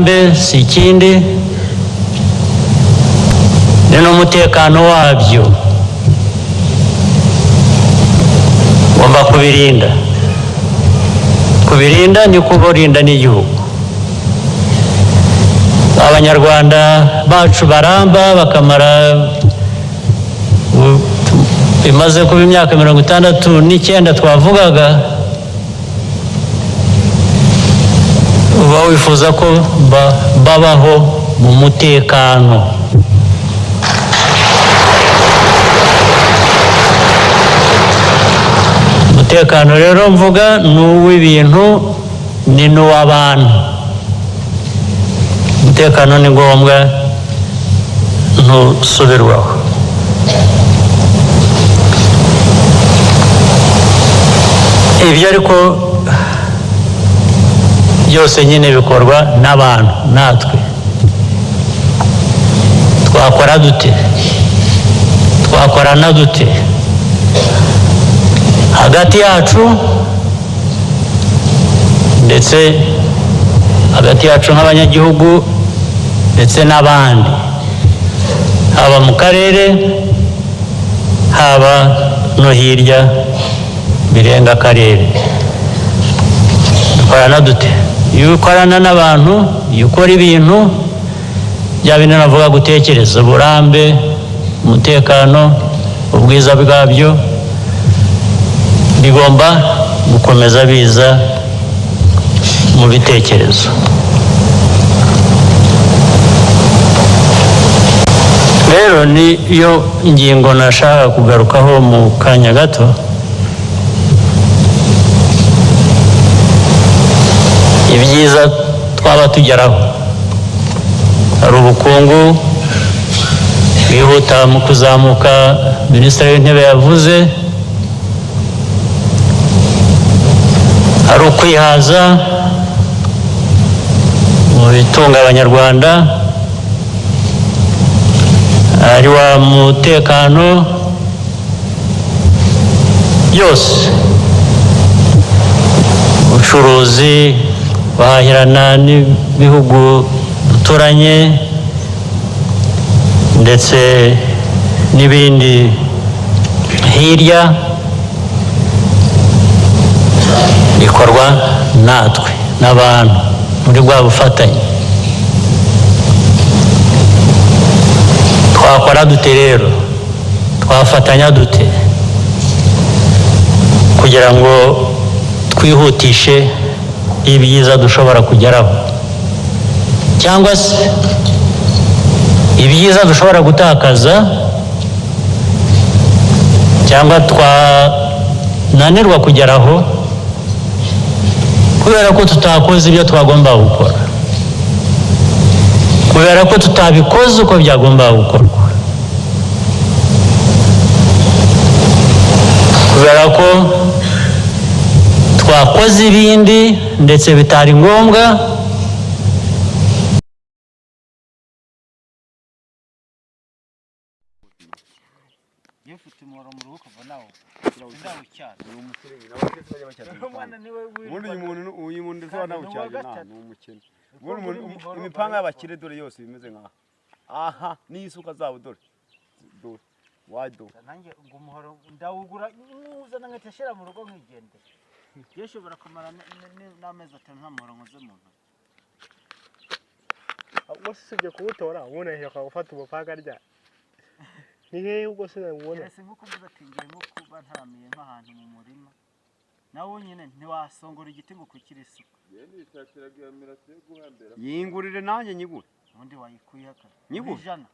uburambe si ikindi ni n'umutekano wabyo ugomba kubirinda ni kuburinda n'igihugu. Abanyarwanda bacu baramba bakamara bimaze kuba imyaka 69 twavugaga, uba wifuza ko babaho mu mutekano. Umutekano rero mvuga ni uw'ibintu ni n'uw'abantu. Umutekano ni ngombwa ntusubirwaho. Ibyo ariko byose nyine bikorwa n'abantu natwe. Twakora dute? Twakorana dute? Hagati yacu ndetse hagati yacu nk'abanyagihugu ndetse n'abandi, haba mu karere haba no hirya birenga akarere. Dukorana dute? Iyo ukorana n'abantu, iyo ukora ibintu bya bindi navuga, gutekereza, uburambe, umutekano, ubwiza bwabyo bigomba gukomeza biza mu bitekerezo. Rero niyo ngingo nashaka kugarukaho mu kanya gato. Ibyiza twaba tugeraho, hari ubukungu bwihuta mu kuzamuka Minisitiri w'Intebe yavuze, hari ukwihaza mu bitunga Abanyarwanda, hari wa mutekano, byose ubucuruzi, bahahirana n'ibihugu duturanye ndetse n'ibindi hirya, bikorwa natwe n'abantu muri bwa bufatanye. Twakora dute rero? Twafatanya dute kugira ngo twihutishe ibyiza dushobora kugeraho, cyangwa se ibyiza dushobora gutakaza, cyangwa twananirwa kugeraho kubera ko tutakoze ibyo twagomba gukora, kubera ko tutabikoze uko byagomba gukorwa, kubera ko twakoze ibindi ndetse bitari ngombwa. Imipanga y'abakire dore yose bimeze nkaho aha n'isuka zabo dore wado nanjye ngo umuhoro ndawugura nuza nangateshera mu rugo nkigende yeshobora kumara n'amezi 5 nta muhoro nkoze mu ntoki. Ubwo sibye kuwutora ubona yaka gufata ubupanga rya nihe ubwo se ubona ese nkuko mvuze ati ngiye nko kuba ntaramiye nk'ahantu mu murima nawo nyine ntiwasongora igiti ngo kukira isuka. Yingurire nanjye nyigure undi wayikuyaka ijana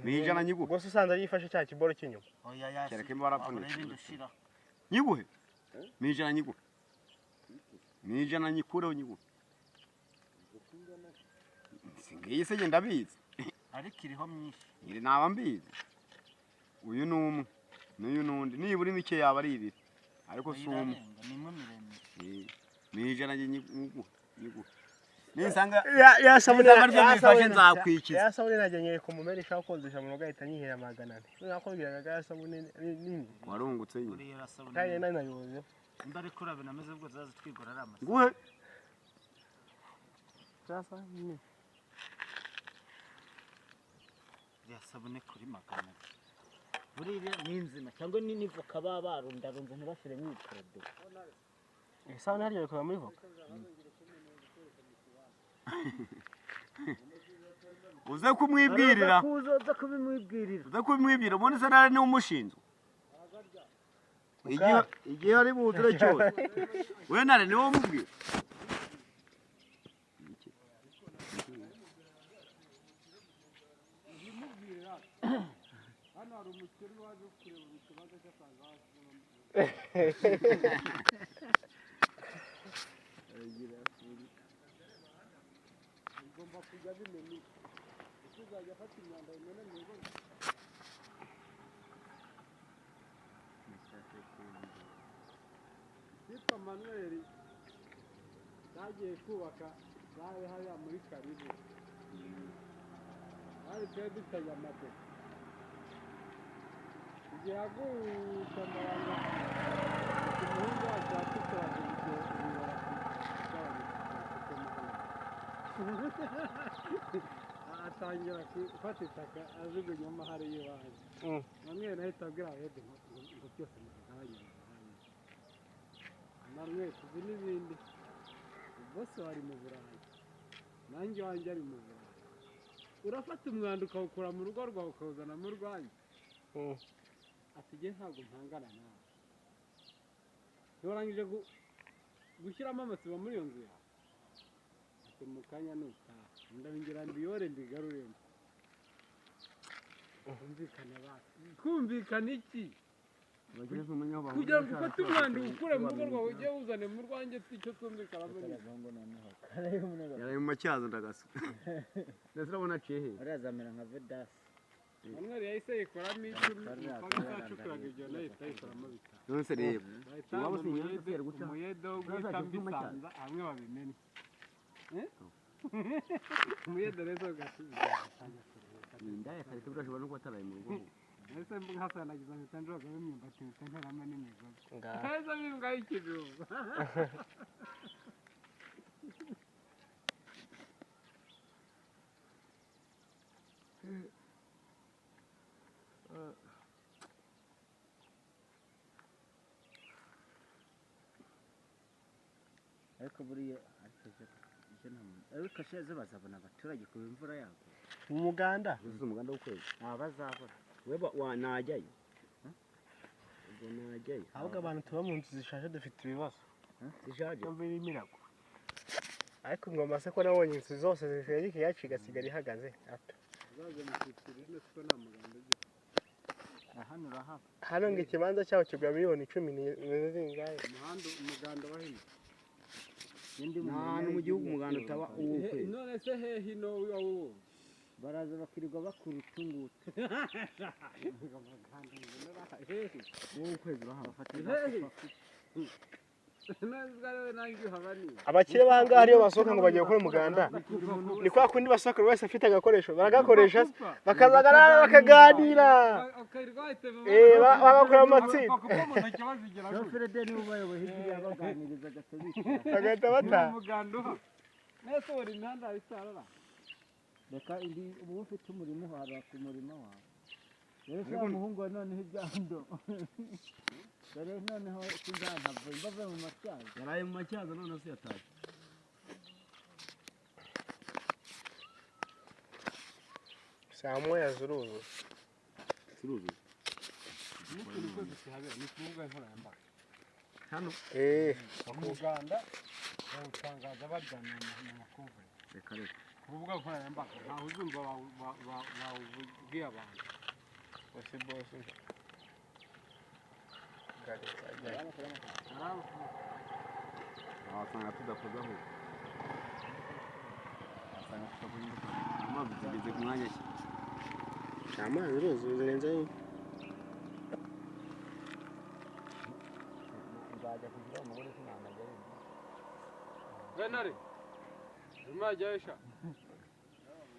bijana nyigure. Ubwo usanze yifashe cya kiboro cy'inyuma oya yasi kereke barapfunitse ndushira nyiguhe mijana nyigure mijana nyikureho nyigure singiye se ngenda bizi ariko iriho myinshi iri naba mbizi. Uyu numwe n'uyu nundi niburi mike yaba ari ibiri ariko sumu nimwe miremire mijana nyiguhe nisanga yasabune bifashe nzakwikiza yasabune nagenyeye kumumerisha ukozesha mu rugahita nyihera 400 nakubwiraga yasabune nini warungutse nyine uri yarasabune kandi nayoze ndari kurabe nameze ubwo zaza twigora ari amase nguhe sasa nini iriya sabune kuri magana buriya ni inzima cyangwa n'ivoka baba barundarunze ntibashiremo ibiporodo isabune harya bikora muri voka uze kumwibwirira uza kubimwibwirira ubundi se nari niwe umushinzwe igihe ari buzure cyose we nari niwe umubwira hano hari umukene waje kureba ikibazo cy'asanga ugomba kujya bimenya uzajya afata imyanda imena mu rugo yitwa Manuel yagiye kubaka gare hariya muri Karibu hari twe duteye amabeto igihe aguye amaranga umuhungu wacu yatukoraga ibyo atangira gufata itaka ajugunyamo hari y'ibanze Manuel ahita abwira abahede ngo byose mugabanye Manuel tuzi n'ibindi bose wari mu Burayi nanjye wanjye ari mu Burayi urafata umwanda ukawukura mu rugo rwawe ukawuzana mu rwanjye ati nge ntabwo mpangana nawe ntiwarangije gushyiramo amasibo muri iyo nzu yawe ati mu kanya nutaha ndabingira mbiyore mbigaruremo kumvikana basi kumvikana iki kugira ngo ufate umwanda ukure mu rugo rwawe ujye wuzane mu rwanjye icyo twumvikanamo yari mu macyazo ndagasa ndetse urabona aciye he arazamera nka Vedasi Manuel yahise yikoramo icumi umupaka utacukuraga ibyo nayo ihita yikoramo bitanu nonese reba waba umuyede wo guhita mbisanza hamwe babimenye umuyede rero ugasubiza indaya kare turashobora no kubataraye mu rugo ese nkasanagiza mpita njogamo imyumbati mpita nteramo n'imigozi keza bimbwa y'ikijumba ariko buriya ariko sheze bazabona abaturage ku imvura yabo umuganda uzi umuganda w'ukwezi bazabona we najyayo ubwo najyayo ahubwo abantu tuba mu nzu zishaje dufite ibibazo zishaje mva irimo iragwa ariko ngoma se ko nabonye inzu zose zishaje ikiyacu igasigara ihagaze hato uzaze mushyikira ino siko nta muganda ugira hano urahaba hano ngo ikibanza cyaho kigura miliyoni 10 zingahe umuhanda umuganda wa hino nta mu gihugu umuganda utaba uw'ukwezi none se hehe hino wowe baraza bakirirwa bakura utungutu uw'ukwezi urahaba abakire bangahe ariyo basohoka ngo bagiye gukora umuganda ni kwa kundi basohoka wese afite agakoresho baragakoresha bakazagara bakaganira bagakora amatsinda Frede ni ubayoboye hiriya baganiriza bagahita bataha nese uri imihanda isarara reka indi ubu ufite umurimo wawe ku murimo wawe rero se umuhungu wa noneho ibyando dore noneho sinzantavuye mbave mu macyazo yaraye mu macyazo none se yataye saa moya zuruzu n'ukuntu kose kihabera ni kuvuga nkoranyambaga hano umuganda bawutangaza bajyana mu makumvure reka ku rubuga nkoranyambaga ntawe uzumva bawubwiye abantu bose bose wasanga tudakoze aho wasanga tutakoze amazi tugeze ku mwanya ki amazi ruzu zirenzeho nzajya kugira umugore sinanajya Venari umajyaisha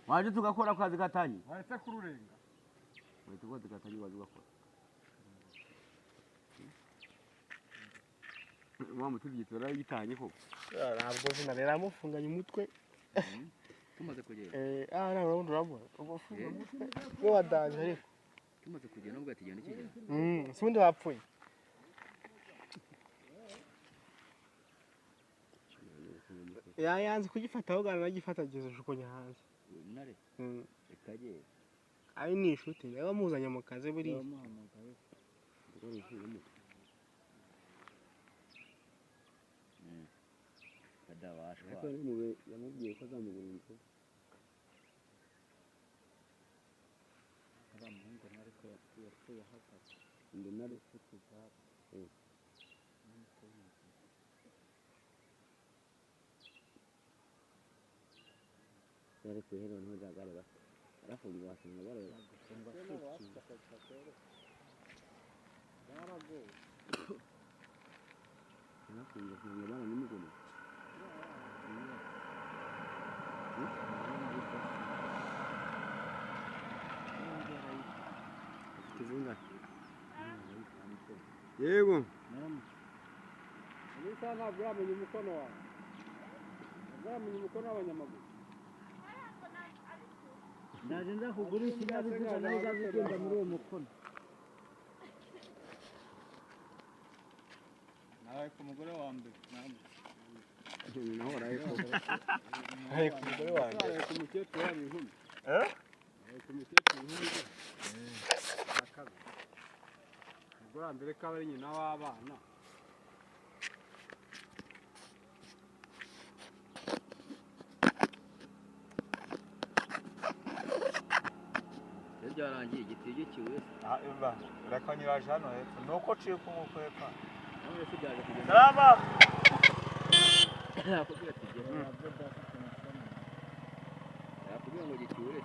waje tugakora akazi gatanyi waretse kururenga wahita ukoze gatanyi waje ugakora wa mutugiye turayitanye koko ntabwo zina rero amufunganye umutwe tumaze kugenda nta wundi urabona ubufunga umutwe we wadanje ariko tumaze kugenda nubwo ati genda ikigenda si ubundi bapfuye yanze kugifata ahubwo aragifata ageze jugunya hanze nare ekaje ari ni inshuti niba amuzanye mu kazi buriya kadawashwa ariko yamubwiye ko azamugura inzoga abamuhungu nariko yapfuye ahagaze ngo nari ufite izabo yari kuhera niho jagare basi arafungiwe asanga bare gufungwa kwiki yaragowe arafungiwe asanga bare nimugona kizinga yego Nisa ntabwo yamenye umukono wawe. Ntabwo yamenye umukono w'abanyamaguru. ndaje nza kugura ikinyabiziga nawe uzagenda muri uwo mukono Nawe ku mugore wa mbere. naho arayiko hari ku mugore wanjye Nawe ku mukecuru wari inkumi. Nawe ku mukecuru inkumi. Akazi. Umugore wa mbere kaba ari nyina w'abana. byarangiye igitege kiwe urakanyuraje hano hepfo ni uko uciye ku nkoko hepfo nawe se byaje kugenda salama yakubwira ati gera yakubwira ngo gikiwe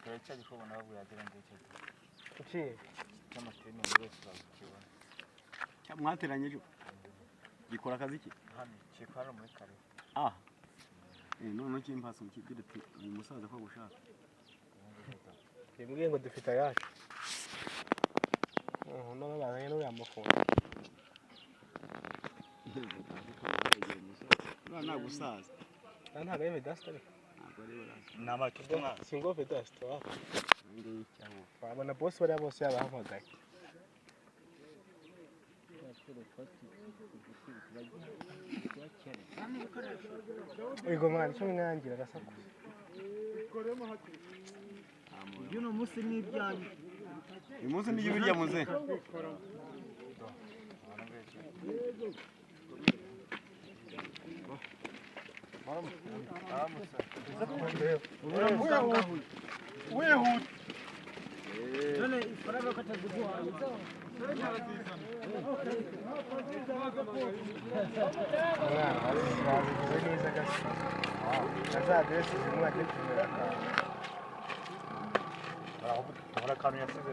kora cya gikobona bavuye agera ngicyo uciye cy'amatini wese bazikibona mwateranye ejo gikora akazi ki hano kiko hano muri kare none kimpasa ukibwira ati uyu musaza ko gushaka bimbwiye ngo dufite ayacu none bazanye n'uriya mufungo nta gusaza ntabwo ari vedasita ariko ntabwo ari baraza ni amacupa singo vedasita wabona bose bariya bose yabahamagaye Ego mwana cyo mwangira gasakuza uno munsi ni ibyanyu uyu munsi ni ibirya muze wihuta none ifaranga kataguhaye umwana wabigize neza gasa na za adresi zimwe agiye kumera urabona akantu yasize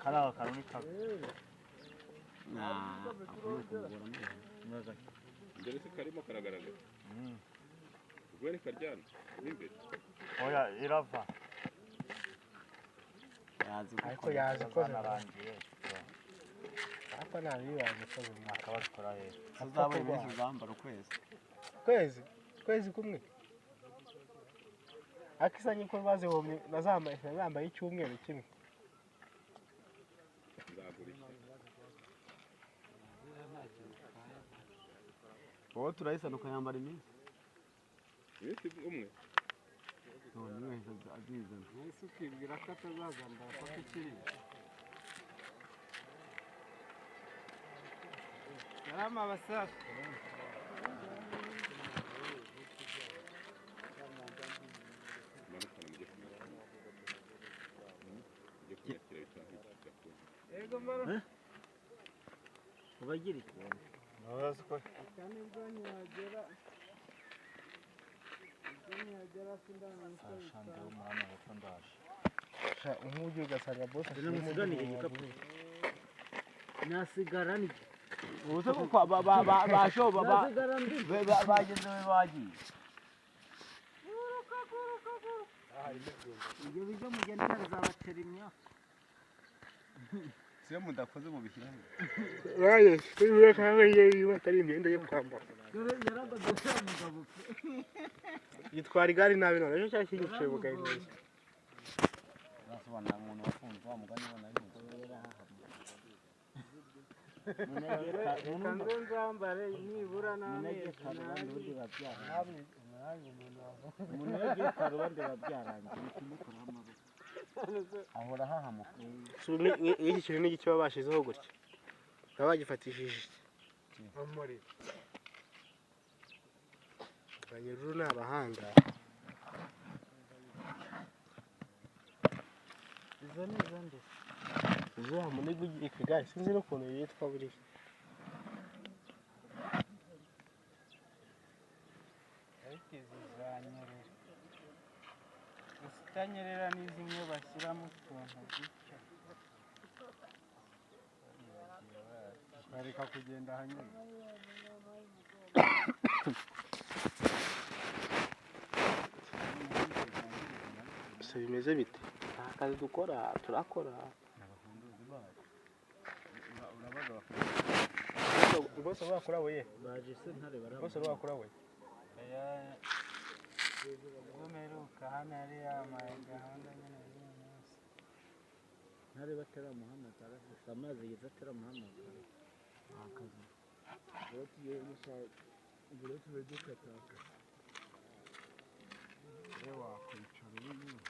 kariya kantu ni kabi Mbere se karimo karagaragara. Ubwo ni karyana n'imbere. oya irava ariko yazi ko narangiye ariko nabibaje ko buri mwaka bakora rero tuzaba ibintu uzambara kwezi kumwe akisanye ko bazihomye nazambaye icyumweru kimwe Nzagurisha. wowe turayisana ukayambara iminsi Iminsi umwe. none wese azizana Nahise ukibwira ko atazazambara paka ikiri. Salama basaza. Manukana mujye kumara. Mujye kuyakira bitahita. Ego maro. ubagira iki ntazi ko Cyane bwanyu wagera. Bwanyu wagera sindana ashande umwana hepfo ndaje nk'uburyo ugasanga boss namusiganiye igikapu nasigara ni ubuze ko bashoba nasigara ndi bageze we bagiye ibyo bijya mugenda bizabacera imyaka siyo mudakoze mu bishyiraho baye kuri kawe yewe atari imyenda yo kwambara yaragoze cya mugabo yitwara igare nabi none ejo cyari kigiye bugaye neza basobanura umuntu wafunze wa mugani wa nayo kanze nzambare nibura n'amezi n'abandi babyara umunege karubande babyarangiye kimukuraho amaboko ahora hahamuka iki kintu n'iki baba bashizeho gutya baba bagifatishije amore abanyururu ni abahanga izo ni izo nde izo munigi ugiye kigari sinzi n'ukuntu yitwa buriya ariko izi zanyerera izitanyerera ni zimwe bashyiramo utuntu gutya bareka kugenda ahanyura gusa bimeze bite nta kazi dukora turakora bose bakora we baje se ntare bose bakora we umeruka hano yari yamaye gahunda nyine y'umunsi ntare bataramuhamagara gusa amazi yiza ataramuhamagara akazi uwo tugiye gushaka ubwo tugiye dukataka rero wakwicara wenyine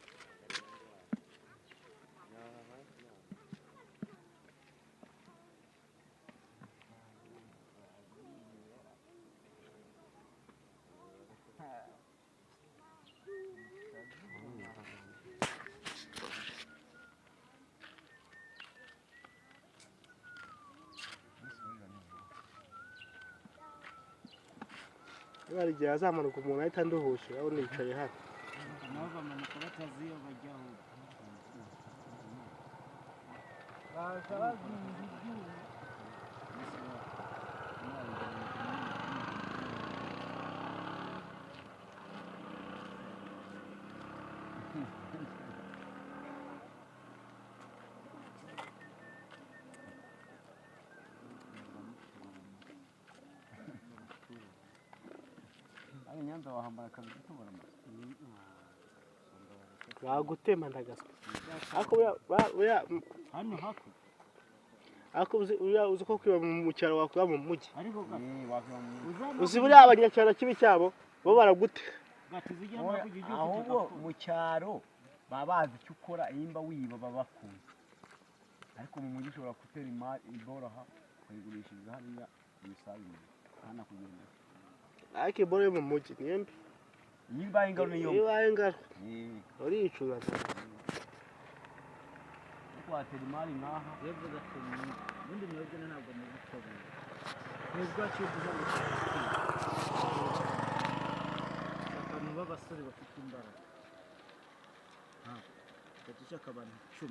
bari gihe azamanuka umuntu ahita nduhushe urabona yicaye hano nabo bamanuka batazi iyo bajya aho baza bazinga ibyuma Nyanza wahambara akazi gutobora bagutema ndagaswe ariko buriya hano hako ariko uzi ko kwiba mu cyaro wakwiba mu mujyi ariko uzi buriya abanyacyaro kibi cyabo bo baragute ahubwo mu cyaro baba bazi icyo ukora imba wiba baba bakuzi ariko mu mujyi ushobora gutera imari iboroha ukayigurishiriza hariya ibisabi hana kugenda ariko iboro yo mu mujyi niyo mbi iyo ibaye ingaro niyo iyo ibaye ingaro uricuza kuko watera imari nk'aha yebwe gatumye ubundi mwebwe ntabwo mubitoboye mwebwe cyubuza mu abantu b'abasore bafite imbaraga batishaka abantu 10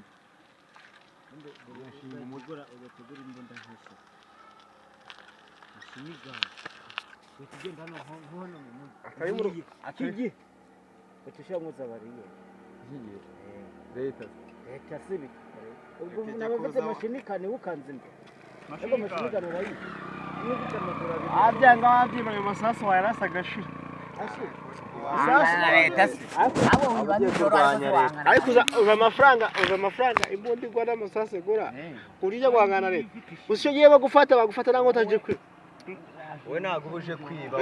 undi umugora ugategura imbunda nk'ese ashimiga ukigenda hano hano mu mujyi akari mu akigi batishamwe bariye leta sibi ubwo nabafite mashini kane ukanze mbe ariko mashini kane urayi niba utamagura abyanga wabyima mu masasu wayarasa gashira ariko uza amafaranga imbunda igwa n'amasasu igura urije guhangana leta gusa iyo ugiye bagufata nangwa utaje kwiba we ntabwo uje kwiba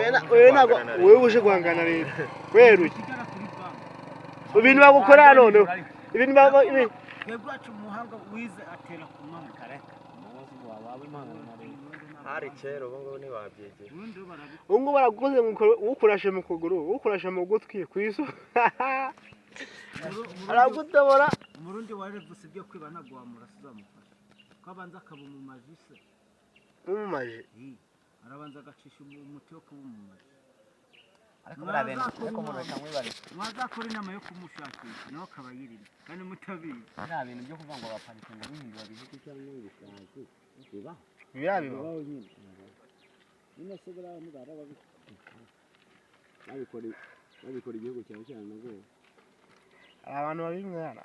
wewe uje guhangana leta weruye ibintu bagukora none ibintu twebwe wacu umuhanga wize atera ku mama kareka hari kera ubu ngubu ntibabyegera ubu ngubu baragukoze ukurashe mu kuguru ukurashe mu gutwi ku iso aragutobora umurundi warevuse ibyo kwiba ntabwo wamurasa uzamufasha ko abanza akaba umumaji se umumaji arabanza agacisha umuti wo kuba umumaji ariko burabene ariko mureka mwibare mwazakora inama yo kumushakisha nawe akaba yirimo kandi mutabizi nta bintu byo kuvuga ngo baparike ngo bihindura bihugu cyangwa ibisanzwe biba birabibaho nyine nyine se buriya mugara babikora igihugu cyawe cyane nabwo abantu babimwana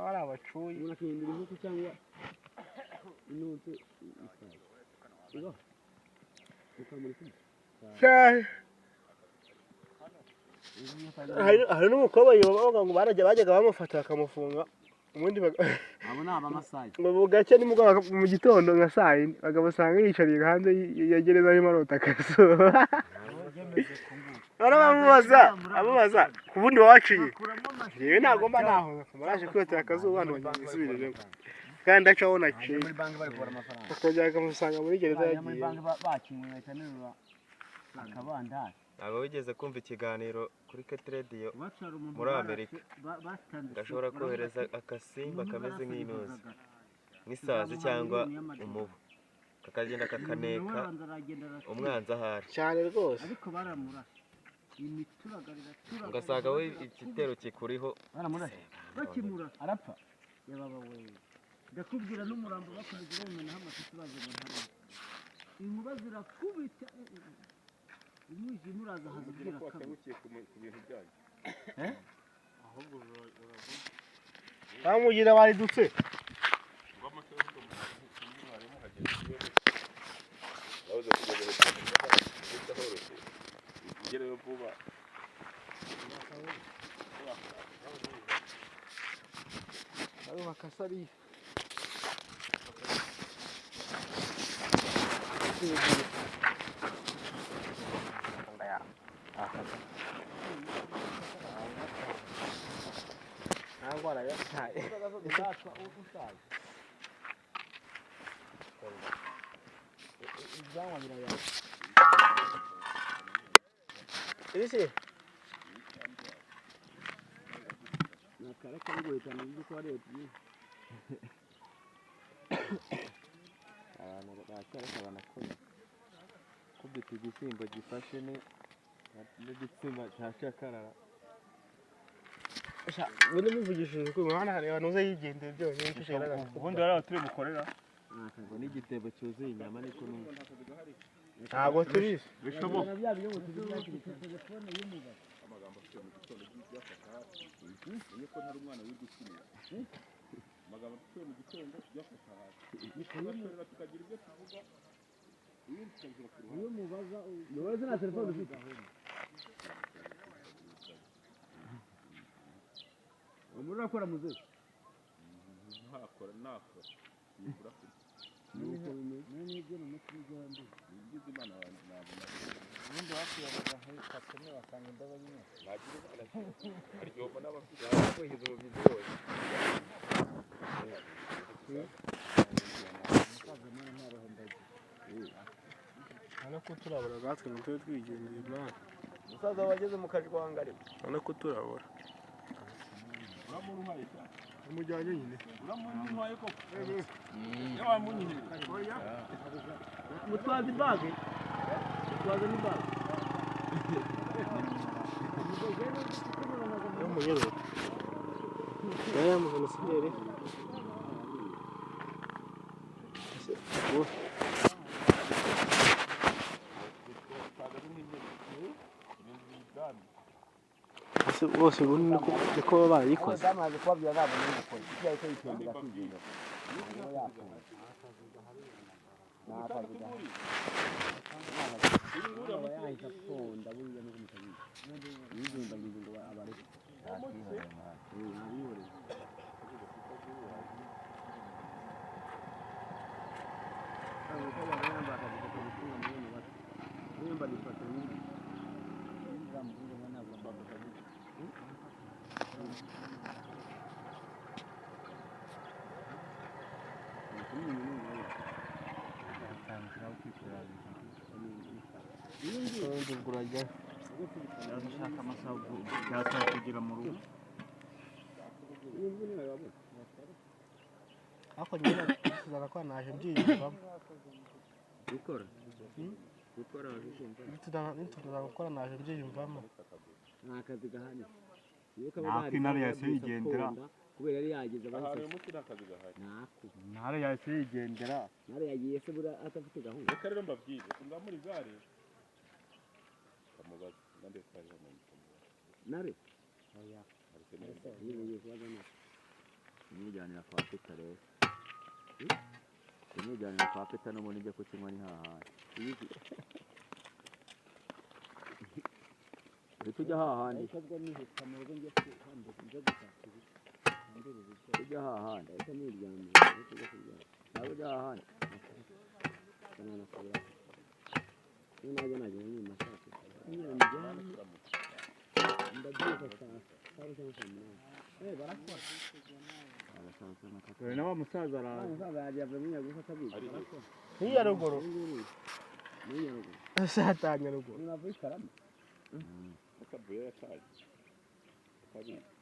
ari abacuyi umuntu akihindura inkoko cyangwa inutse isazi uba ukamuri kumwe cyane hari n'umukobwa yobaga ngo bajyaga bamufata bakamufunga ubundi abo ni abamasayi ngo bugacye nimugoroba mu gitondo nka saa yine bakamusanga yicariye hanze ya gereza arimo arota akazuba amubaza ku bundi waciye yewe ntabwo mba naho maraje kwitera akazuba hano bagisubirije kandi ndacaho naciye muri banki bari kubara amafaranga bakongera bakamusanga muri gereza yagiye muri banki bakinwe bahita nterura akabandari ntabwo wigeze kumva ikiganiro kuri keterediyo muri amerika gashobora kohereza akasimba kameze nk'intuzi nk'isazi cyangwa umubu kakagenda kakaneka umwanzi ahari cyane rwose ariko baramurashe imituragarira ugasanga we igitero kikuriho bakimurashe arapfa yababa we ndakubwira n'umurambo bakomeje bamenaho amashyitsi baje mu ntara inkuba zirakubita umwijima uraza hazibwira kabiri bamugira baridutse ugereyo vuba bakasariye ndwara yataye ibyanwa birayaye ese nakara kabigoye cyane ibyo kwa leta abantu bakareka banakora kubita igisimbo gifashe n'igitsina cya shakarara ubundi muvugishije ko imihanda hari abantu uza yigendeye byonyine ubundi bari abaturi bukorera ngo n'igitebo cyuzuye inyama niko numva ntabwo tubizi bishoboka amagambo afite mu gitondo byafata hasi umenye ko ntari umwana w'igitsina amagambo afite mu gitondo byafata hasi tugakorera tukagira ibyo tuvuga iyo mubaza mubaza na telefone ufite muri akora muzehe nakora nibura nuko bimeze n'ibyo mu mutwe w'igihande bigize imana wanjye ntabwo ubundi wakwibaza ahita kane wasanga indobo nyine nagira aryomo n'abafite kwihiza umubyizi wose umusaza mwana ntarohombaye urabona ko turabura natwe ngo tube twigendeye imana umusaza wageze mu kajwangari urabona ko turabura uramuruhaye cyane umujyanye nyine uramuruhaye koko iyo wamunyihira mutwaza ibage mutwaza n'ibage y'umunyero yaya muvenosideri bose ubu niko baba barayikoze amaze kubabwira ntabwo muri gukora icyo yahita yitondera kwigenga niba yakora nakazi gahari aba yahita afonda buriya no kumutabizi yizunda ngize ngo abareke yakihorera nabihorera urashaka amasaha byatuma kugera mu rugo ariko nyine tuzana ko naje mbyiyumvamo gukora gukora nituza gukora naje mbyiyumvamo nta kazi gahari nako intare yahise yigendera kubera yari yageze ahantu uyu munsi nta kazi gahari nako intare yahise yigendera intare yagiye se buriya atafite gahunda reka rero mbabwire singa muri gare kamubaza nande twari hano nare Imujyanira kwa Peter rero. Imujyanira kwa Peter n'umuntu ijya kukinywa ni hahandi. Tujya hahandi. Ariko nihita mu rugo njye kwihambira njye gushakira. Tujya hahandi. Ariko niryamye. Nawe ujya hahandi. Kana nasubira. Najya nyuma shaka. Niryamye. Ndagiye saa barakora. Dore na wa musaza araza. Umusaza yagiye munyagufa atabizi. Barakora. Hiya ruguru. Satanya ruguru. Unavuye Karama. Akabuye yataye.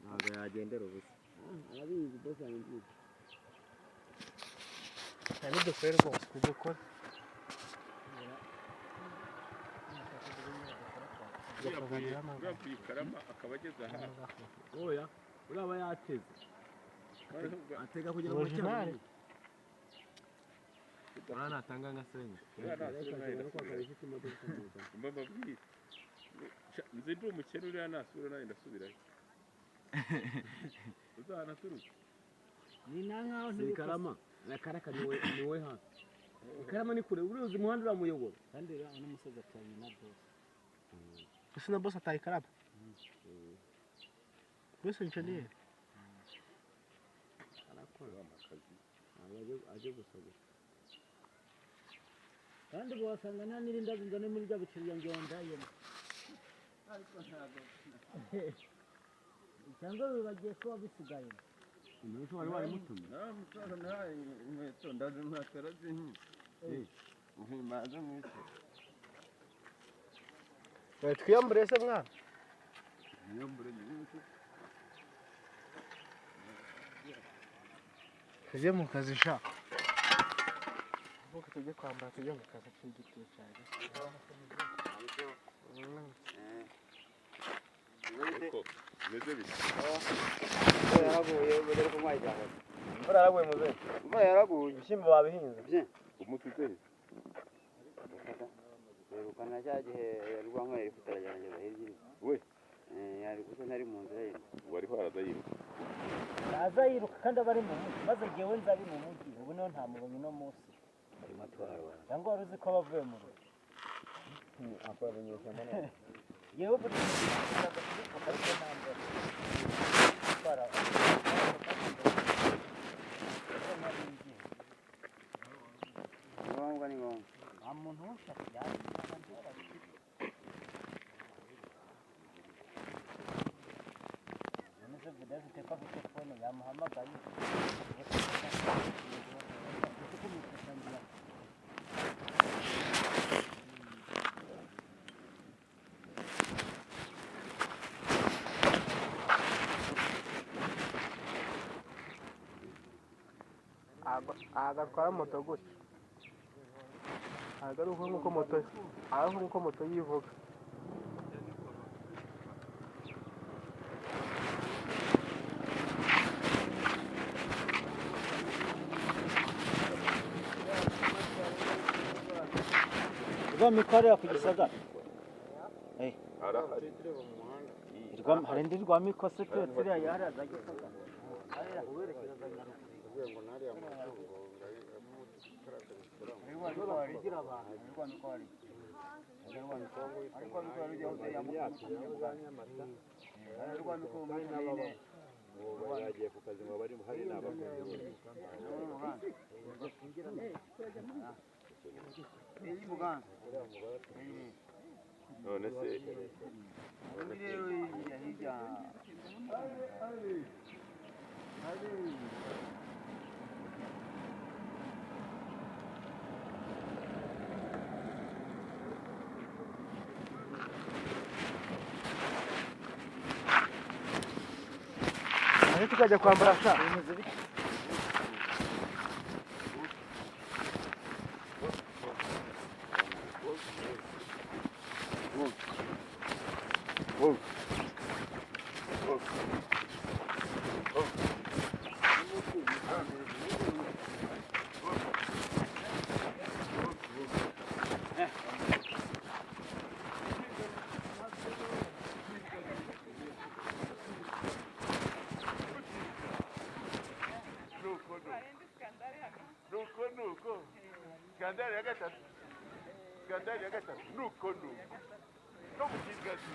Ntabwo yagendera ubusa. Arabizi bose yangiye. Cyane dukore rwose kudukora. Uravuye Karama akaba ageze aha. Oya, uraba yateze. Atega kugira ngo Original. Mwana atanga nka senyi. Mbabwire. Nzi ndi umukene uriya nasura nawe ndasubirayo. Uzahana turuka. Ni nangaho Si Karama. Na Karaka niwe hafi. Karama ni kure, uriya uzi umuhanda uramuyobora. kandi rero ano musaza cyane na boss. Ese na boss ataye Karama. Boss engineer. Arakora amakazi. Aje gusaba. Kandi bwasanga nta nirinda zingane muri bya biciro ngenda yene. Ariko ntago. Cyangwa bibagiye ko bisigaye. Umuntu wari mutumye. Musaza nawe inkweto ndaje ntwatara zinyi. Maze mwese. Twiyambure se mwana. Nyambure nyine. Tujye mu kazi sha. Uko tujye kwambara tujye mu kazi cy'igiti cyane. Ariko meze bite? yaraguye ubere ko mwayijyana. Imvura yaraguye muze. Imvura yaraguye. Ibishyimbo babihinze. Umutuze. Yerukana cya gihe yarwanwa yari kutarajyana hirya. We, Yari kuko nari mu nzira ye. wari haraza yiruka. Aza yiruka kandi abari mu mujyi maze jewe nzabi mu mujyi ubu niho nta mubonye no munsi. Ari matwaro. Cyangwa wari uzi ko bavuye mu rugo. Akora binyeshyamba none. Yewe buri gihe ariko nambere. Para. Ngombwa ni ngombwa. Nta muntu ushaka yaje kandi barafite. Nese vidasi teka ku telefone yamuhamagaye. Agatwara moto gutya. Agaruka nk'uko moto yivuga. Rwa mikorera ku Gisagara. Arahari. Hari indi rwa mikose turiya yaraza Gisagara. Ariya uwerekeza za Nyarugunga. Ngo nari amatungo Rigira abantu. Yagiye ku kazi ngo bari hari n'abakozi. None se tukajya kwambara sha. skandali ya gatatu nuko no mu kigali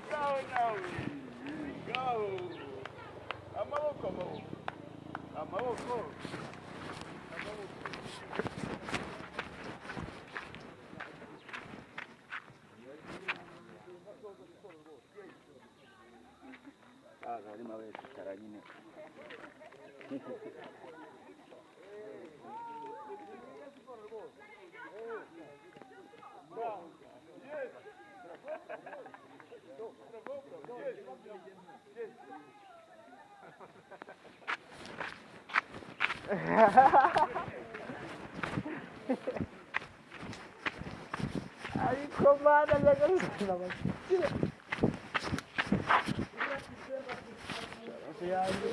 ngaho nawe ngaho amaboko harimo abesitara nyine ariko mana nyagasana bakira yanjye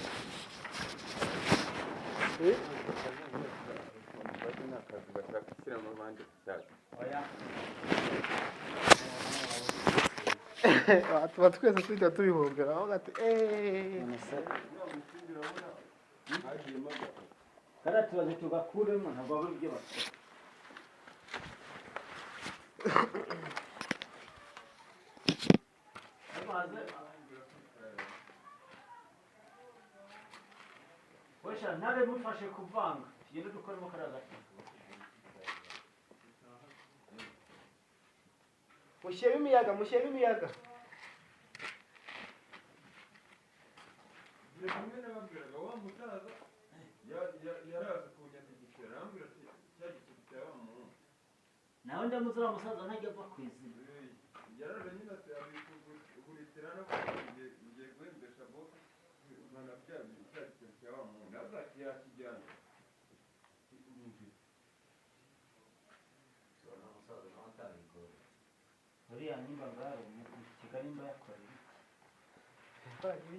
tuba twese tuhita tubihombera aho gati kariya tubaze tugakuremo ntabwo babura ibyo bakora wesha nabe mufashe kuvanga tugende dukoremo kariya gato mushyebe imiyaga hamwe n'ababwiraga wa musaza yaraza kunyandikira arambwira ati cya gitugu cya wa muntu nawe ndamuzi uriya musaza ntajya apfa ku izina yaraje nyine ati abikuguritira no ngiye guhembesha boke umwana cya gitugu cya wa muntu nawe ati yakijyana uriya nimba ngaro mu Kigali mba yakoreye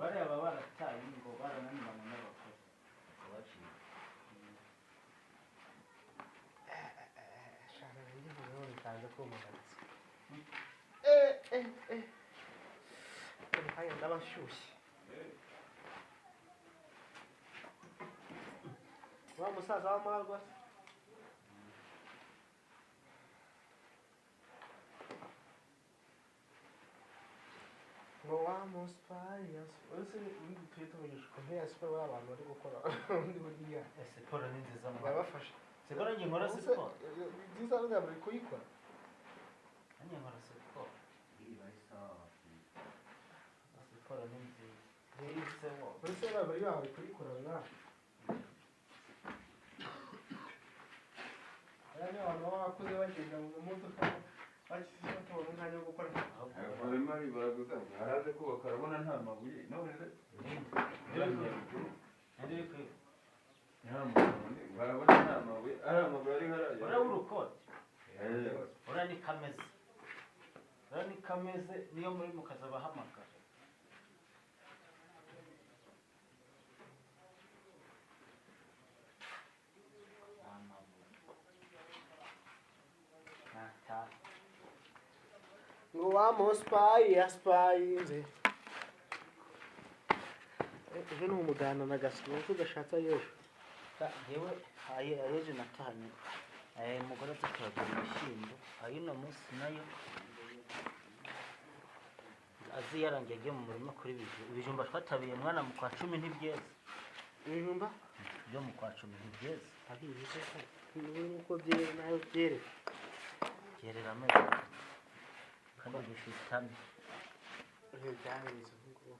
bariya baba barataye ngo barananirana n'abakora baciye shaka ngiye bitanze ko mugatsi haya ndabashyushye wa musaza w'amarwa ngo wa musparias ose undi twita umugisha ntiya siporo w'abantu bari gukora undi buriya siporo ni nziza mu yabafasha siporo ngiye nkora siporo nziza ntabwo bari kuyikora ngiye nkora siporo siporo ni nziza ntiyiseho ese bari bawe kuyikora na yani abantu baba bakuze bagenda mu modoka bakisiye tubona umwanya wo gukora barimo baraguza haraze kubaka arabona nta mabuye none barabona nta mabuye ari amabuye ari hariya uriya w'urukote uriya ni kameze niyo muri mukaza abahamagara ngo wamuspayinze ejo ni umuganda na gasiko uko gashatse yejo yewe ayeje natanye umugore tuturagira ibishyimbo ayino munsi nayo azi yarangiye agiye mu murima kuri ibijumba twatabiye mwana mu kwa 10 ntibyeze ibijumba byo mu kwa 10 ntibyeze abize ko nuko byere nayo byere byerera amezi kandi bifitanye byaheze ngo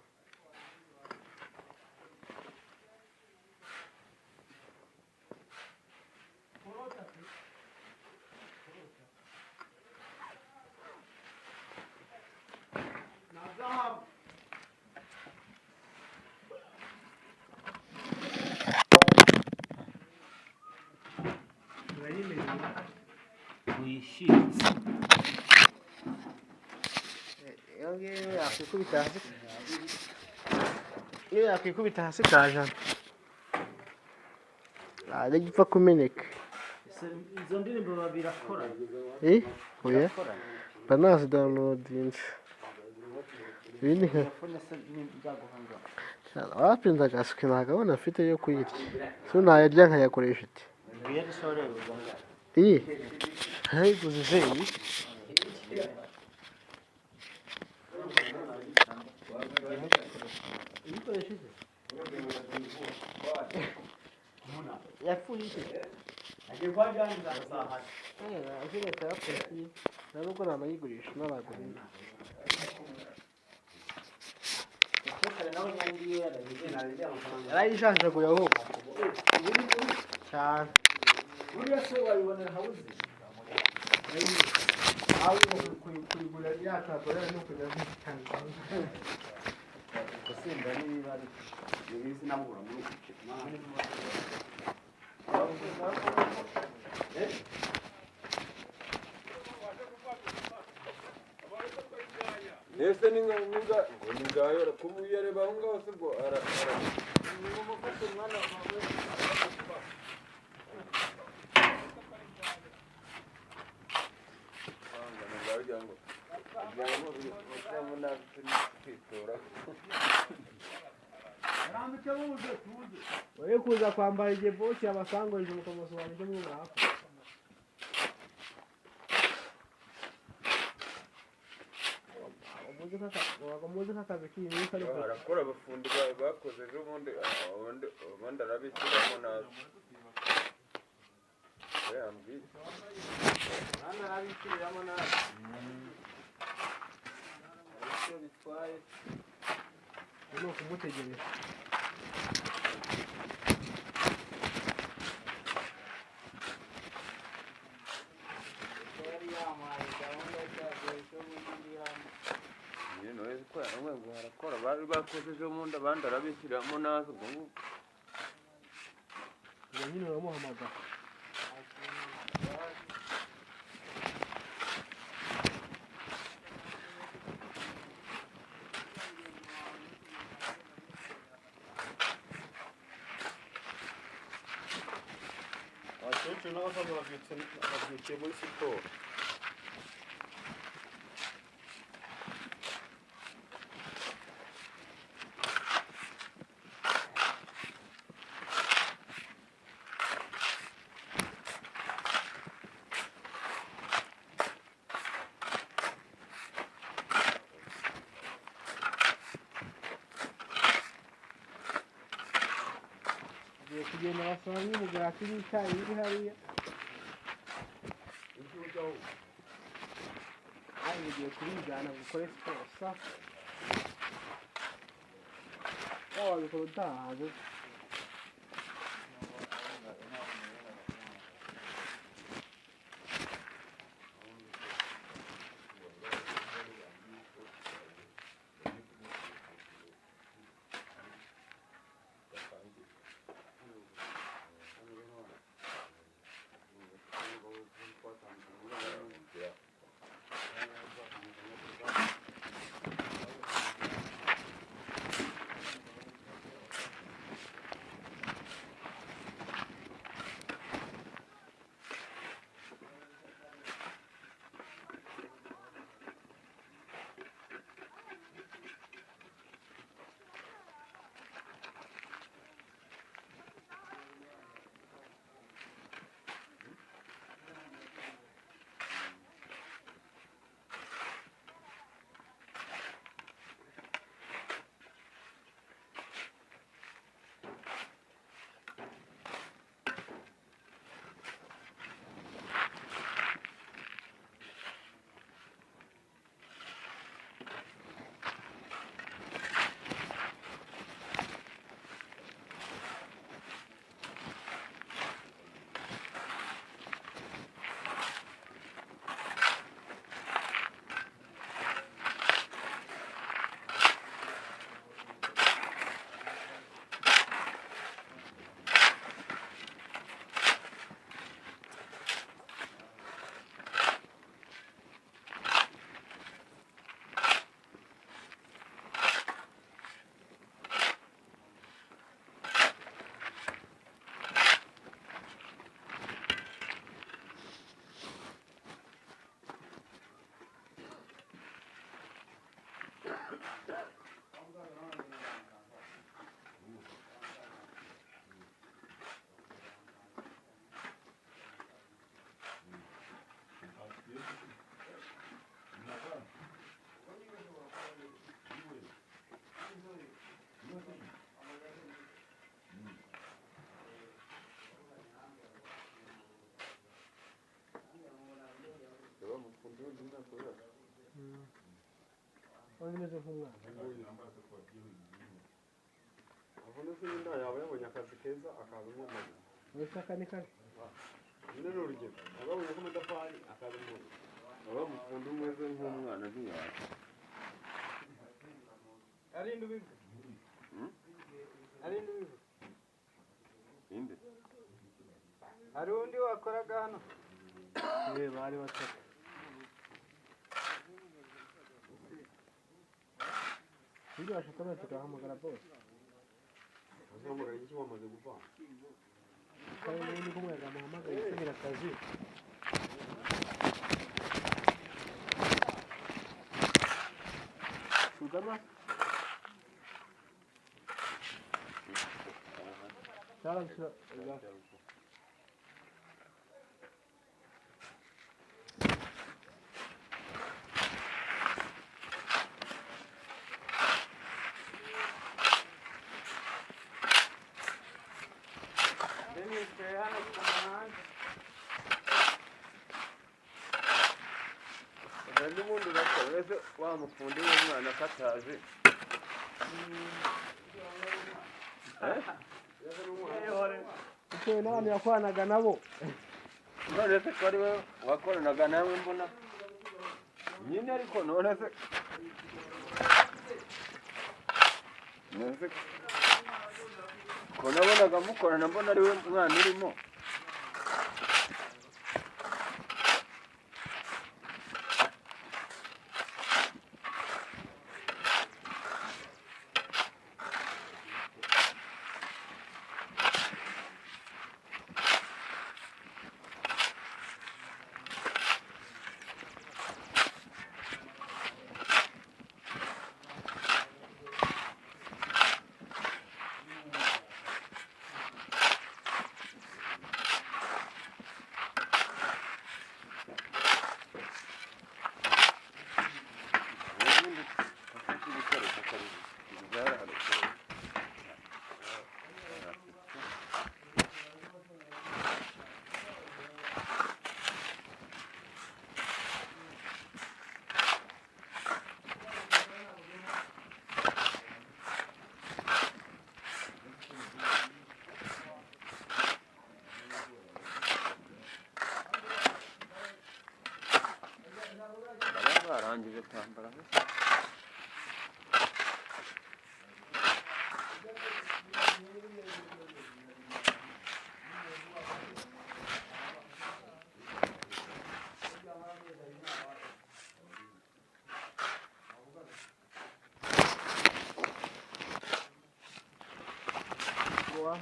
wishitse iyo yakwikubita hasi kaja ntabwo gipfa kumeneka izo ndirimbo babirakora oya banazi downloadinze ibindi nka telefone se nzaguhangara wapinda agasuka ntabwo afite yo kuyirya so nayarya nkayakoresha iti ngiye dusore uzanga iyi ayiguze zeyi ibikoresho se yapfuye iki agiye kwa jangiza asaha agiye yapfuye ntabwo nanayigurisha naragura yarayishanjaguye ahubwo cyane buriya se wayibonera hawuze kuyigura yakagura no kujya zitanga gusimba niba ari izi namubura muri uku ese ni ngayo kumuyareba aho ngaho se ngo uri kuza kwambara igihe bosi abasangurije mukamusobanurira ibyo mwaka muzi nk'akazi k'iyi minsi ariko barakora abafundi bakoze ejo ubundi arabishyiramo nabi yambwiye hano arabishyiramo nabi icyo bitwaye ni ukumutegereza yari yamaye gahunda cyagiye cyo muri hamwe barakora bari bakoze ejo bundi abandi arabishyiramo nabi ubwo ngubwo ubu nyine uramuhamagara abakecuru n'abasaza babyukiye muri siporo ugiye kugenda basaba nk'umugati n'icyayi biri hariya nawe ugiye kubijyana ngo ukore siporo sa waba wabikora utahaze wari umeze nk'umwana avuna se n'inda yaba yabonye akazi keza akaza nk'umwana wese aka ni kazi nyine ni urugero ababonye ko amatafari akaza nk'umwana baba mukunda umeze nk'umwana ntiyaza arinde ubivuga arinde ubivuga inde hari undi wakoraga hano bari batatu ibyo bashaka bose tugahamagara bose uzahamagara iki wamaze guvana kandi n'ubundi kumwega muhamagaye gusubira akazi sugama salam salam n'ubundi urakora wese wamufundi w'umwana akataje bitewe n'abantu yakoranaga nabo none se ko ari we wakoranaga nawe mbona nyine ariko none se ko nabonaga mukorana mbona ari we mwana urimo barangije kwambara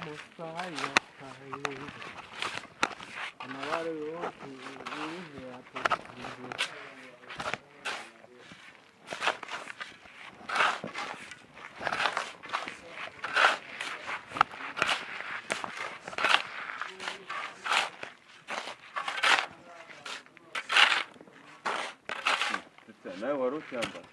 Musaya sahihi amabare yote yize atatumbye nawe wari ucyambara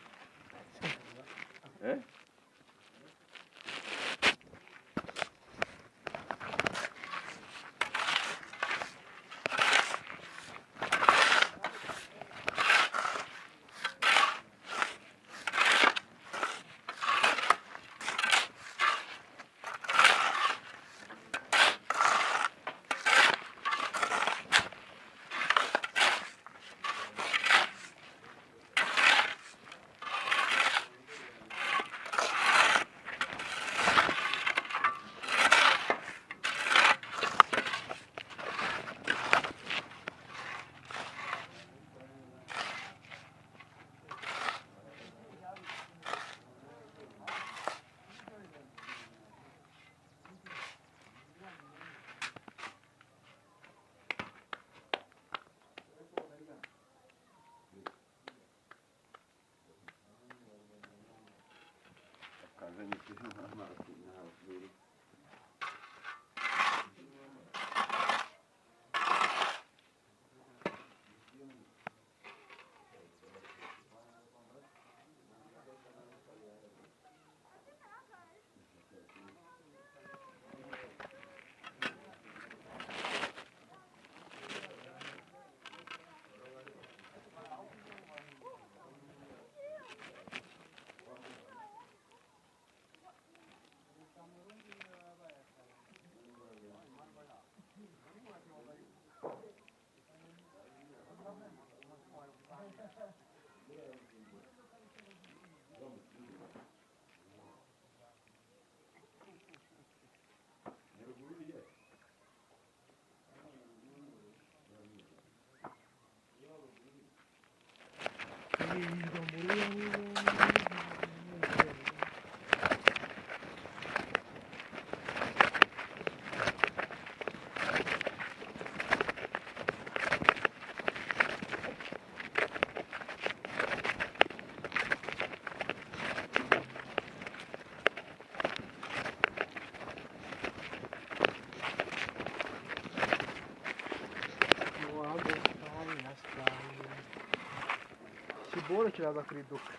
amahoro kiraza kuriduka.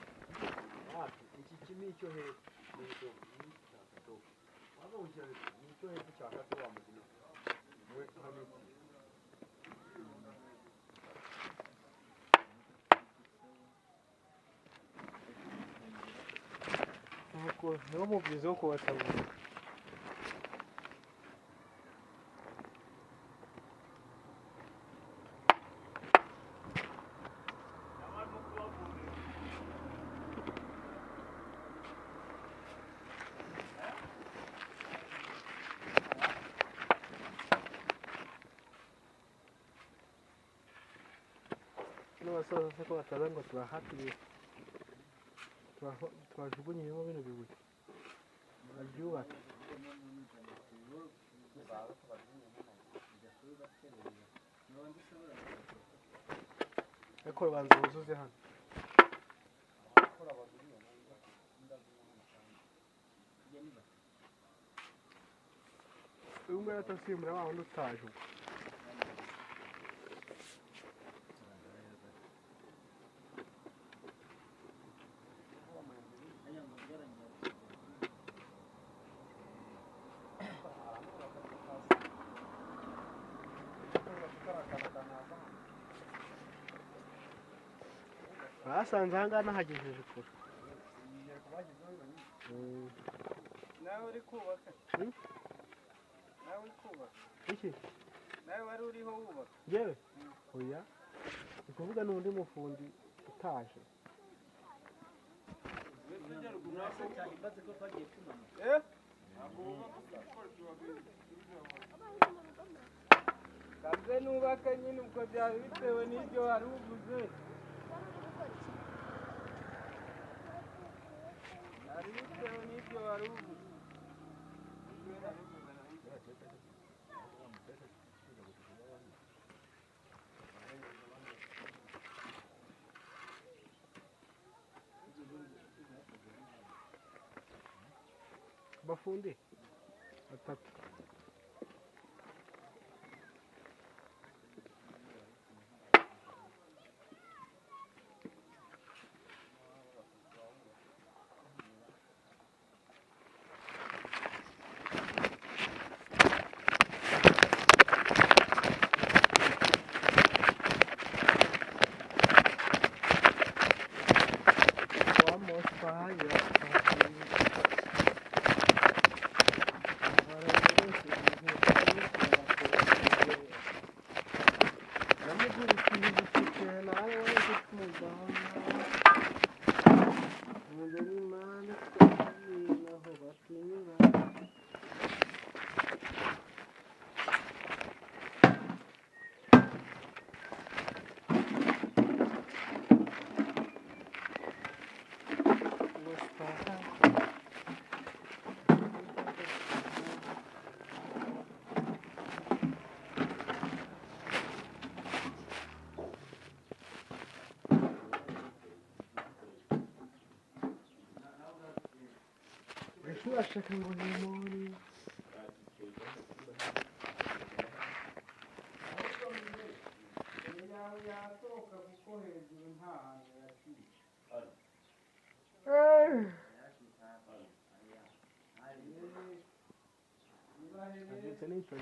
iki kimi cyo hepfo waba ukira ni cyo hepfo cyaka to wa mugina we hano nuko niwo mubyizi wo kubatabura. N'abasaza se ko bataza ngo turahatiriye twajugunyemo bino bibuye babyubake. ariko banza wuzuze hano. uyu nguyu atasimbura wa wundi utaje ubwo. basanze aha ngaha nahagejeje kure. nawe uri kubaka nawe uri kubaka iki nawe wari uriho wubaka yewe oya ni kuvuga n'undi mufundi utaje. kaze nubaka nyine ubwo byari bitewe n'ibyo wari uvuze. Hari bitewe n'ibyo wari uvuze. bafundi batatu. Ashaka ngo nimoni yasohoka kuko hejuru nta hantu yashyira. ndetse n'icyo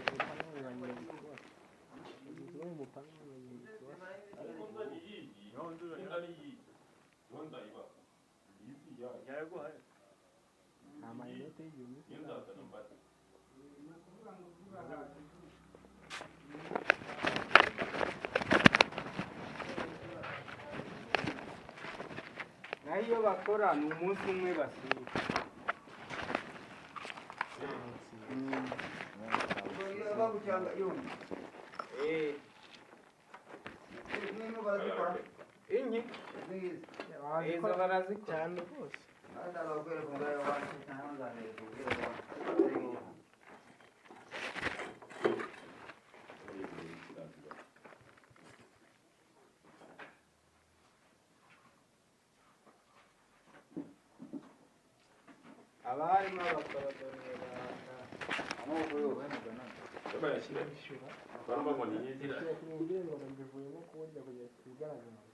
amayinite y'igihumbi naho iyo bakora ni umunsi umwe basiba. inyi izo barazikora cyane rwose. abarimo abakorodoniye kubera ngo mbivuyemo kuburyo kugira ngo bigaragare.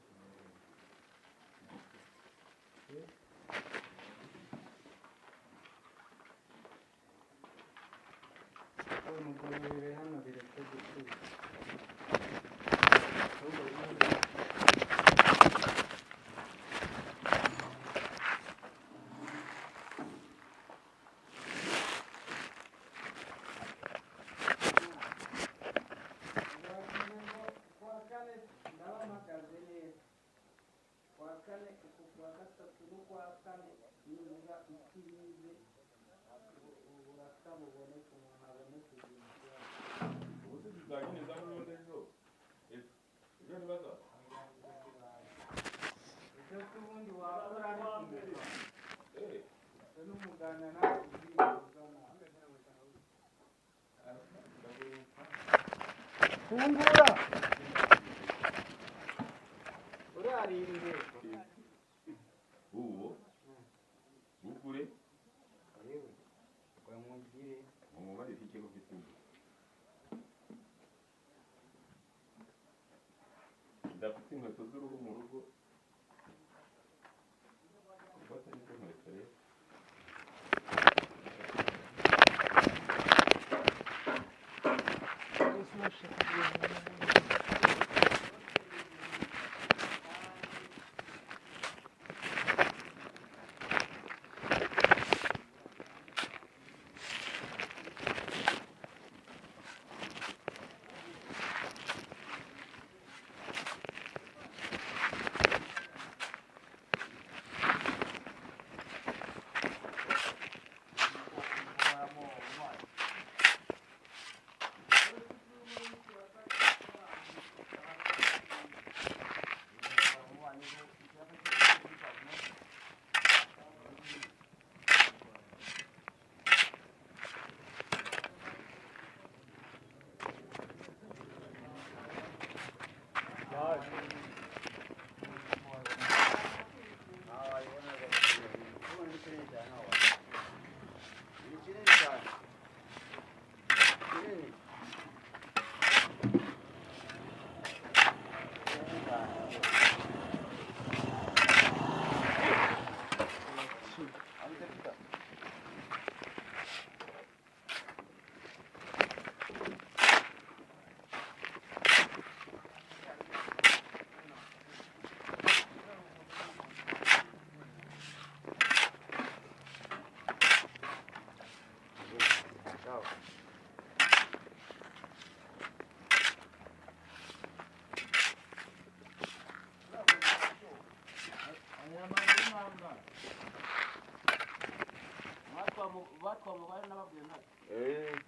umugororere hano bireke gutuza fungura urarinde uwo ukure yewe kwamugire umubare ikego gitugu ndafite inkweto z'uruhu mu rugo ufata n'izo nkweto rero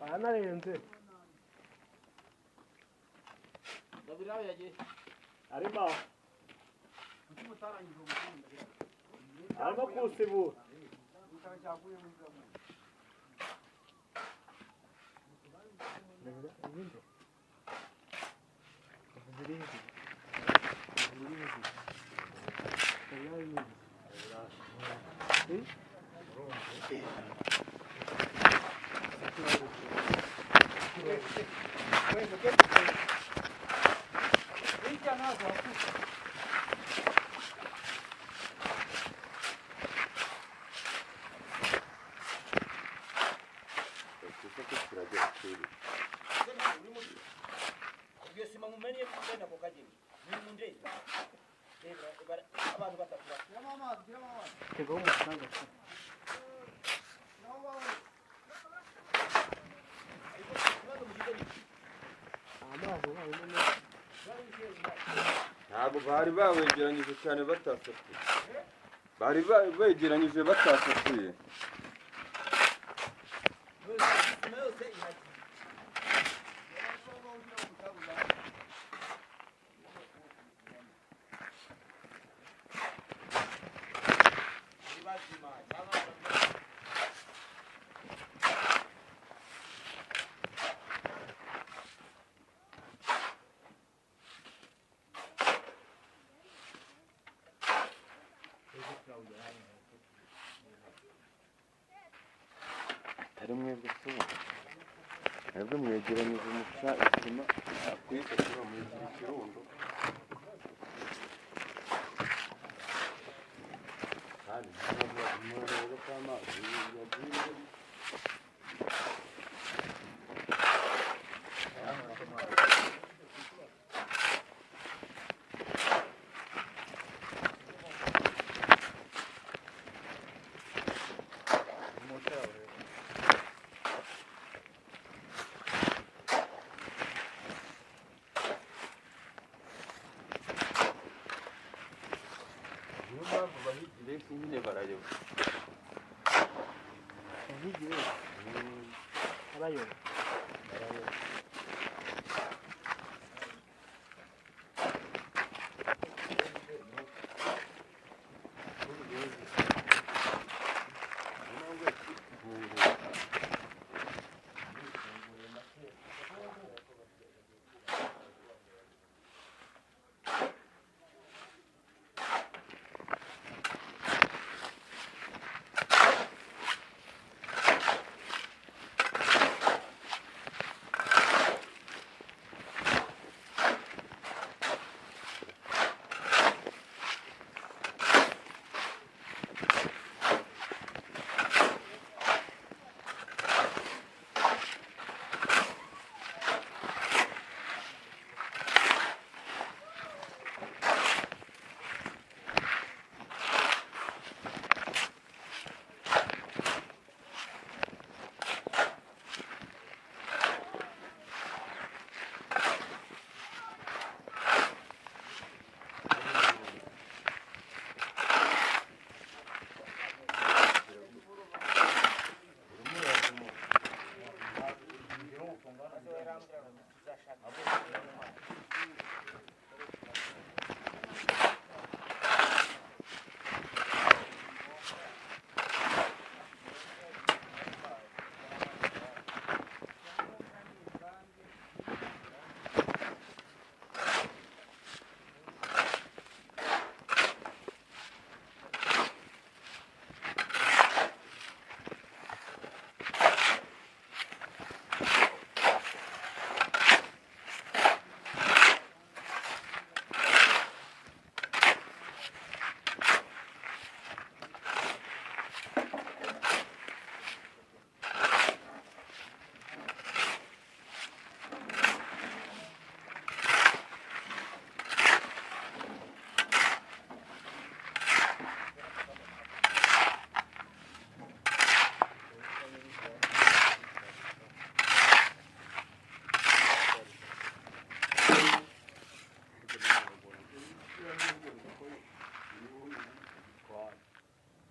aranarenze arimo aho arimo kusibura ntabwo bari bawegeranyije cyane batasatuye bari begeranyije batasatuye ari mwebwe mwebwe mwegeranyije umuca isima akwita kuba mwigira ikirundo kandi mbese nyine barayoba barayoba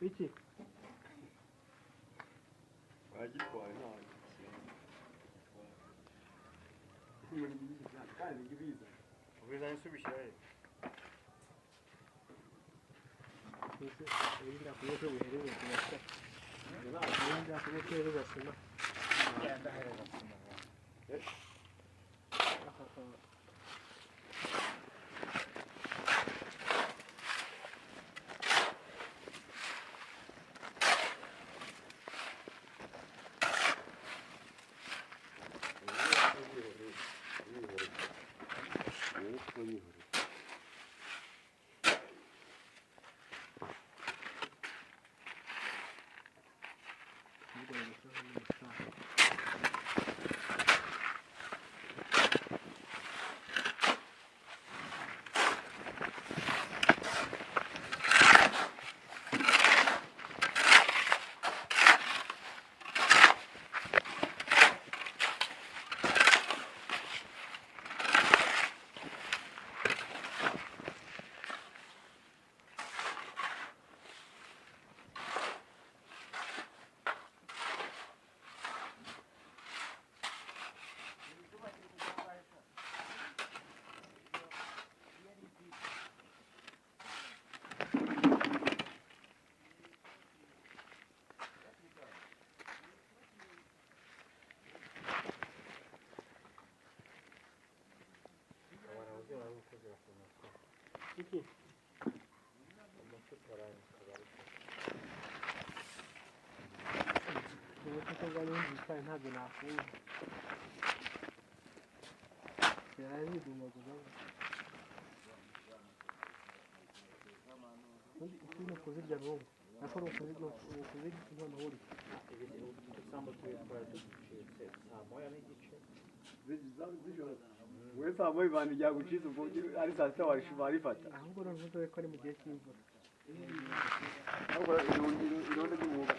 iki bagitwaye ntabwo kandi ngibiza ubizanye subishiraye ibinda kuyoto buhereze kubasa ibinda kuyoto basima yanda hereza sima iki Umufuka w'inzika ntabwo nafunga. Yari dumaguza. Undi ukino kuzirya n'ubu. nakora ubukuzi noneho uri we saa moya ibandi ryagucize ubwo ari saa sita warifata ahubwo noneho dore ko ari mu gihe cy'imvura ahubwo irondo ry'umwuga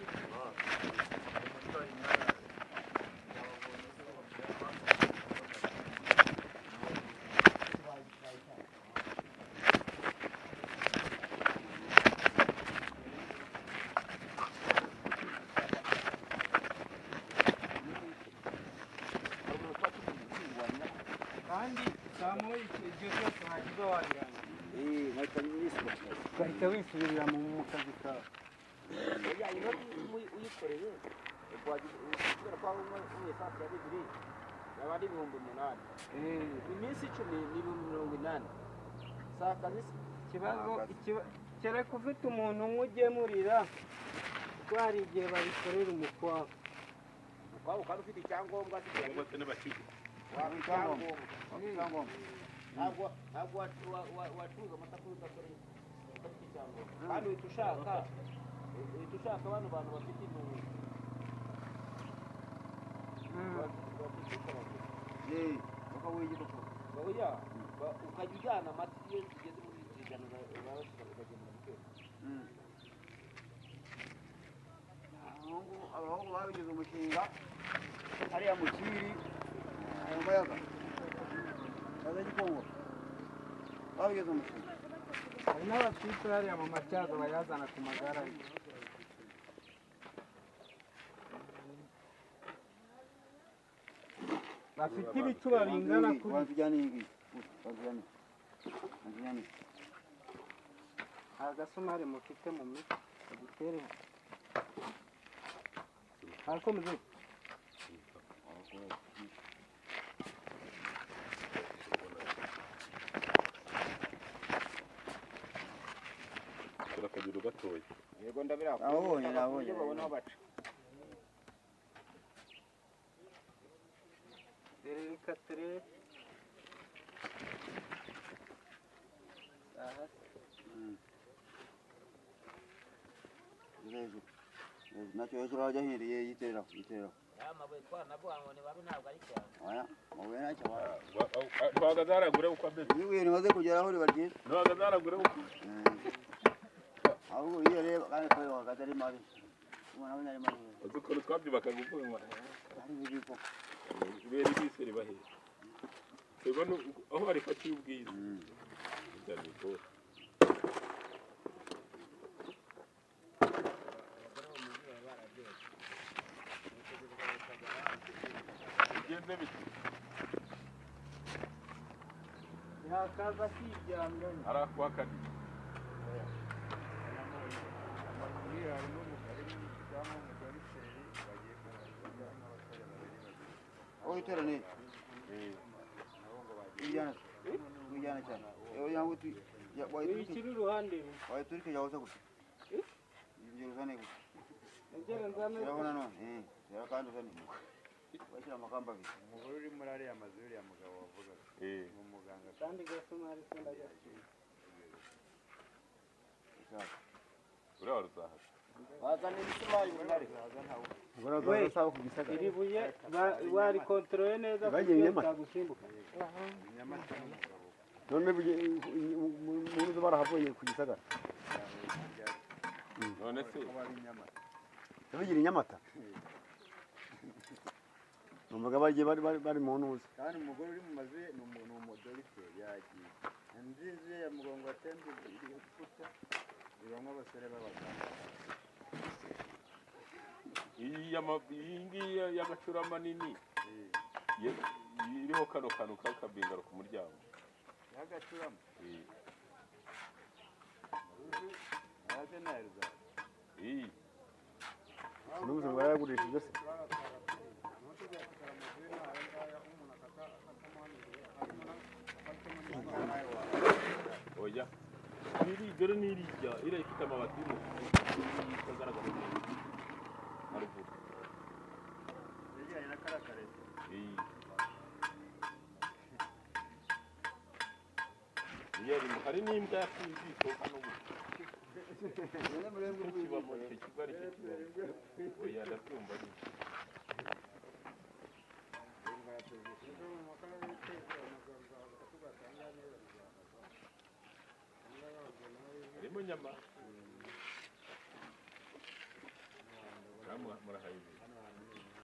kandi saa moya igihe cyose wagize wajyana ugahita wisubirira mu kazi kawe uyikoreye kubera ko umwe saa ya bibiri yaba ari 8,000 iminsi 10 ni 80 saa kazi ikibazo kereka ufite umuntu nk'ugemurira ko hari igihe babikorera umukwabo waba ukaba ufite icyangombwa cyangwa se n'abakiri ntabwo wacuruza amata kuri udakoreye icyangombwa kandi uhita ushaka bano bantu bafite intuntu ukajya ujyana amata iyo zigeze muri ijana urabashyira ukagemura mu kwezi abahungu babigize umushinga hariya mu kiri mu mayaga kaza gikongo babigize umushinga hari n'abafite hariya mu matyazo bayazana ku magara bafite ibicuba bingana kuri agasumari mufite mu mitwe agitere arakomeze akagiro gatoya yego ndabira nabonye babona aho baca rekatere nacyo hejuru hajya hiriye yitereraho amabuye twanavuga ngo ni babi ntabwo ari cyane oya mabuye nacyo ntabwo zaragure uko ameze ibuye rimaze kugeraho riba ryiza ntabwo zaragure uko ahubwo iyo reba kandi kare hagati ari mabi ubona abanya ari mabi uzukora twabyubakaga uvuga ari bigipo ibere bise ribahe sebano aho barifatiye ubwiza cyane ko bigenze bite yakaza kijyanga arakwakadi oh iterane ijyana cyane yangu tu ya ikiri ruhande wayiturike yahoza gusa ibyo uzane gusa ngere nzame urabona none yara kandi uzane washyira amakamba abiri umugore uri muri ariya mazu uriya mugabo wavugaga ni umuganga kandi gasumari senda gasize uriya ruzahaza wazana imisumari munari iri buye wari kontrole neza gusimbuka none umuntu barahavuye ku gisagara none se bigira inyamata numvaga bagiye bari mu ntuza kandi umugore uri mu mazu ye ni umudogiteri yagiye nziza ya mugongo atembe iri gutya ibamo abasore b'abaganga iyi ngiyi y'amacura manini iriho kano kantu k'akabingaro ku muryango y'agacurama aje neza n'ubuzima bwaragurishije se oya dore n'iriya iriya ifite amabati y'umutuku itagaragara neza haruguru yegeranye na karakarete hari n'imbwa yakuye ijisho hano kibamo icyo kigo ari cyo kibamo oya ndatumva ari harimo nyama murahayize